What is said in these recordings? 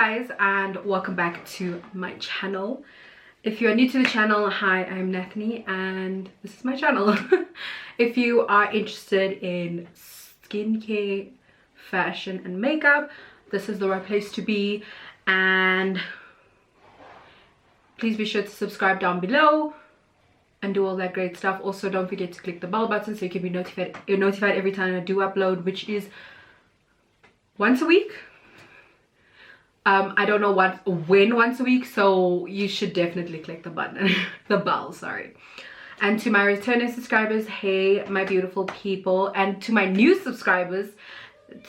guys, and welcome back to my channel. If you are new to the channel, hi, I'm Nathanie and this is my channel. If you are interested in skincare, fashion and makeup, this is the right place to be. And please be sure to subscribe down below and do all that great stuff. Also, don't forget to click the bell button so you can be notified every time I do upload, which is once a week. I don't know when once a week, so you should definitely click the button, the bell, sorry. And to my returning subscribers, hey, my beautiful people, and to my new subscribers,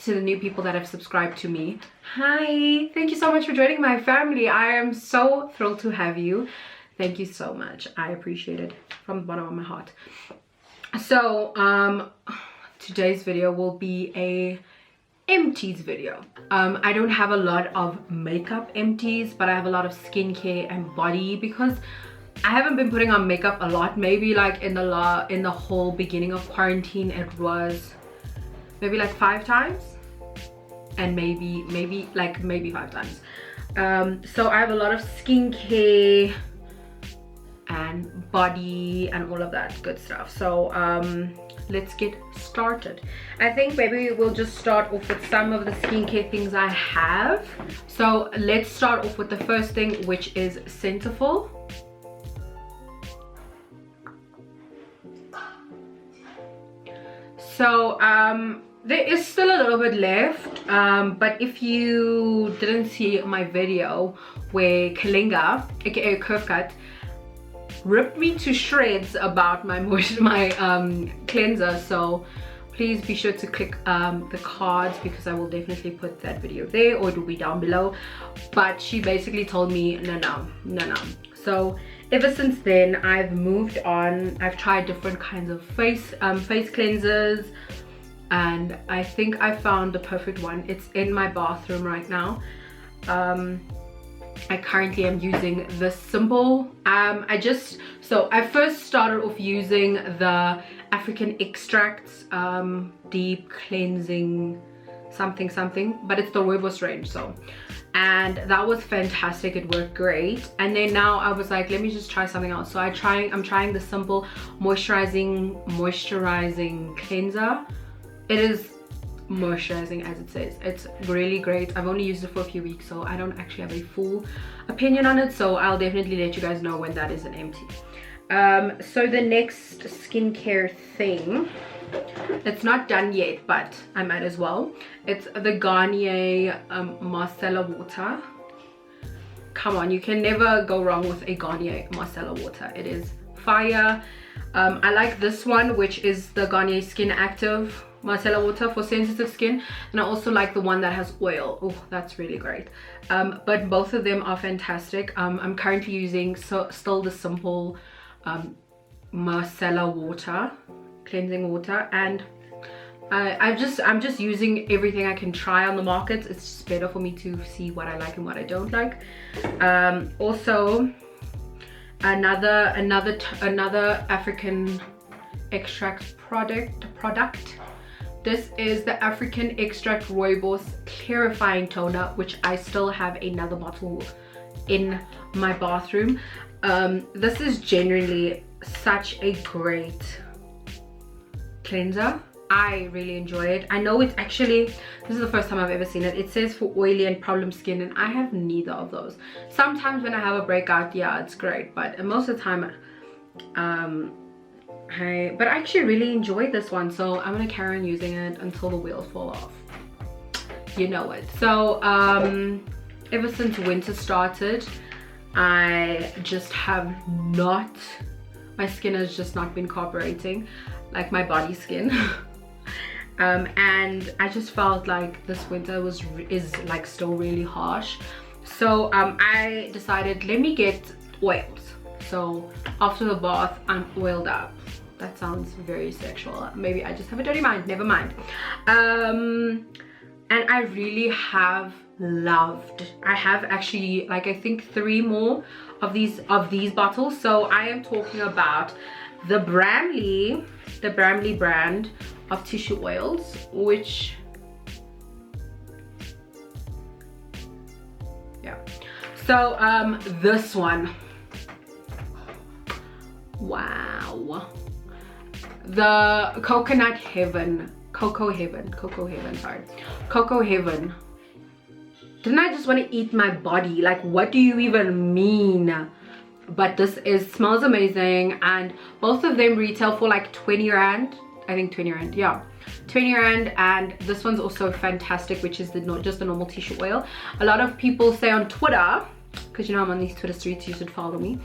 to the new people that have subscribed to me, hi, thank you so much for joining my family. I am so thrilled to have you. Thank you so much. I appreciate it from the bottom of my heart. So today's video will be a empties video. I don't have a lot of makeup empties, but I have a lot of skincare and body because I haven't been putting on makeup a lot. Maybe like in the whole beginning of quarantine it was maybe like 5 times, and maybe 5 times. So I have a lot of skincare and body and all of that good stuff. So let's get started. I think maybe we'll just start off with some of the skincare things I have. So let's start off with the first thing, which is Cetaphil. So there is still a little bit left, but if you didn't see my video where Kalinga, aka Curve Cut, ripped me to shreds about my cleanser, so please be sure to click the cards because I will definitely put that video there, or it will be down below. But she basically told me no. So ever since then I've moved on. I've tried different kinds of face cleansers, and I think I found the perfect one. It's in my bathroom right now. I currently am using the simple I first started off using the African extracts deep cleansing something, but it's the rooibos range. So, and that was fantastic, it worked great. And then now I was like, let me just try something else. So I'm trying the simple moisturizing cleanser. It is moisturizing as it says. It's really great. I've only used it for a few weeks, so I don't actually have a full opinion on it, so I'll definitely let you guys know when that is an empty. So the next skincare thing, it's not done yet, but I might as well. It's the Garnier Micellar water. Come on, you can never go wrong with a Garnier Micellar water. It is fire. I like this one, which is the Garnier Skin Active Micellar water for sensitive skin, and I also like the one that has oil. Oh, that's really great. But both of them are fantastic. I'm currently using still the simple micellar water, cleansing water, and I'm just using everything I can try on the market. It's just better for me to see what I like and what I don't like. Also another African extract product. This is the African Extract Rooibos Purifying Toner, which I still have another bottle in my bathroom. This is genuinely such a great cleanser. I really enjoy it. I know it's actually, this is the first time I've ever seen it. It says for oily and problem skin, and I have neither of those. Sometimes when I have a breakout, yeah, it's great, but most of the time but I actually really enjoyed this one, so I'm gonna carry on using it until the wheels fall off. You know it. So ever since winter started, I just have not, my skin has just not been cooperating, like my body skin. And I just felt like this winter is like still really harsh. So I decided, let me get oils. So after the bath, I'm oiled up. That sounds very sexual. Maybe I just have a dirty mind, never mind. And I really have loved, I have actually like I think 3 more of these bottles. So I am talking about the Bramley brand of tissue oils, which So this one, wow, the Cocoa Heaven. Didn't I just want to eat my body? Like, what do you even mean? But this smells amazing, and both of them retail for like 20 rand. I think 20 rand, yeah, 20 rand. And this one's also fantastic, which is just the normal tissue oil. A lot of people say on Twitter, because you know I'm on these Twitter streets, you should follow me.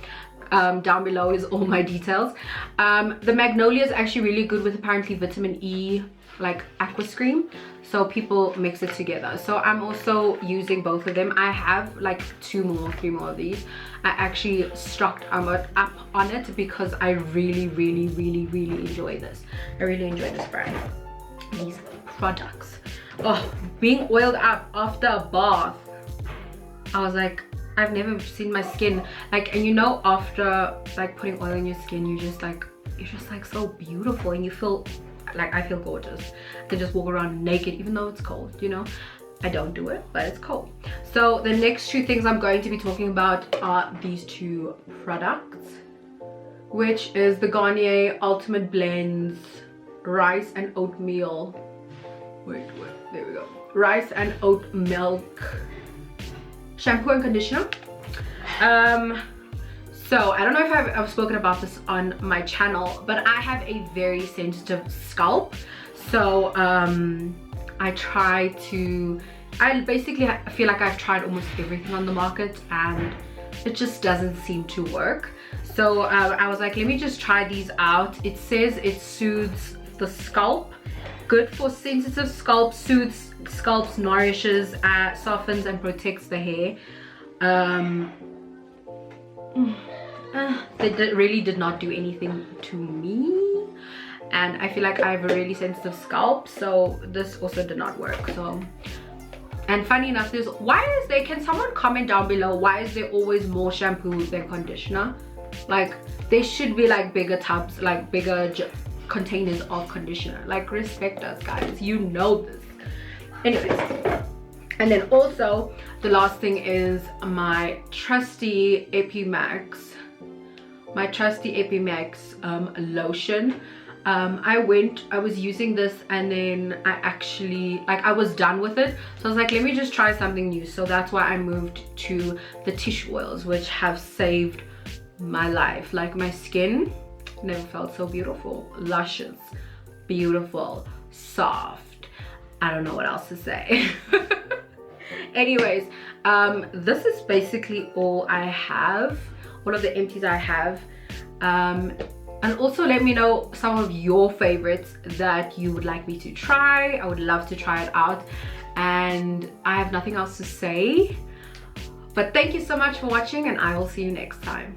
Down below is all my details. The Magnolia is actually really good with apparently vitamin E, like aqua cream, so people mix it together. So I'm also using both of them. I have like 3 more of these. I actually stocked up on it because I really enjoy this. I really enjoy this brand, these products. Oh, being oiled up after a bath, I was like, I've never seen my skin like, and you know, after like putting oil in your skin, you're just like so beautiful, and you feel like, I feel gorgeous. I can just walk around naked even though it's cold, you know. I don't do it, but it's cold. So the next 2 things I'm going to be talking about are these 2 products, which is the Garnier Ultimate Blends rice and oatmeal. Wait, there we go. Rice and oat milk shampoo and conditioner. So I don't know if I've spoken about this on my channel, but I have a very sensitive scalp. So I basically feel like I've tried almost everything on the market and it just doesn't seem to work. So I was like, let me just try these out. It says it soothes the scalp, good for sensitive scalp, soothes scalps, nourishes, softens and protects the hair. They really did not do anything to me, and I feel like I have a really sensitive scalp, so this also did not work. So, and funny enough, can someone comment down below, why is there always more shampoo than conditioner? Like, there should be like bigger tubs, like bigger containers of conditioner. Like, respect us, guys, you know this. Anyways, and then also the last thing is my trusty Epimax lotion. I was using this, and then I was done with it, so I was like, let me just try something new. So that's why I moved to the tissue oils, which have saved my life. Like, my skin never felt so beautiful, luscious, beautiful, soft. I don't know what else to say. Anyways, this is basically all I have, all of the empties I have. And also let me know some of your favorites that you would like me to try. I would love to try it out, and I have nothing else to say, but thank you so much for watching, and I will see you next time.